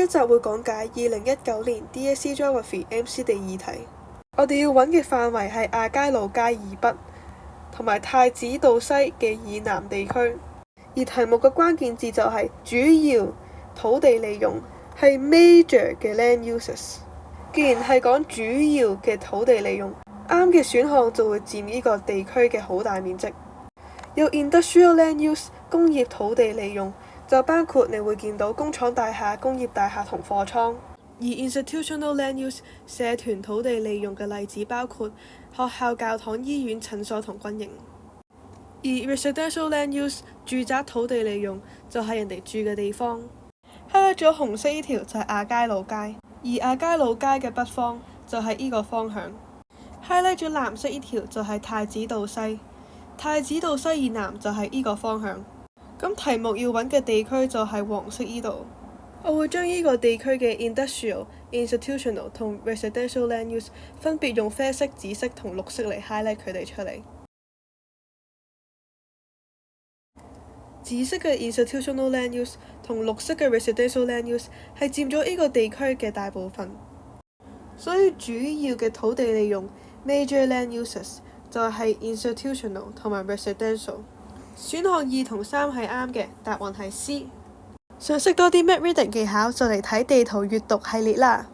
一集會講解2019年 DSE Geography MC 第2題。我哋要揾嘅範圍係亞皆老街以北同埋太子道西嘅以南地區，而題目嘅關鍵字就係主要土地利用，係 major 嘅 land uses。既然係講主要嘅土地利用，啱嘅選項就會佔呢個地區嘅好大面積。有 industrial land use 工業土地利用，就包括你會見到工廠大廈、工業大廈同貨倉。而 institutional land use 社團土地利用嘅例子包括學校、教堂、醫院、診所同軍營。而 residential land use 住宅土地利用就係人哋住嘅地方。highlight咗紅色呢條就係亞皆老街，而亞皆老街嘅北方就係呢個方向。highlight咗藍色呢條就係太子道西，太子道西以南就係呢個方向。咁題目要揾嘅地區就係黃色呢度。我會將呢個地區嘅 industrial、institutional 同 residential land use 分別用啡色、紫色同綠色嚟 highlight 佢哋出嚟。紫色嘅 institutional land use 同綠色嘅 residential land use 係佔咗呢個地區嘅大部分，所以主要嘅土地利用 major land uses 就係 institutional 同埋 residential。選項2同3係啱嘅，答案係 C。想識多啲 Map Reading 技巧就嚟睇地圖閱讀系列啦。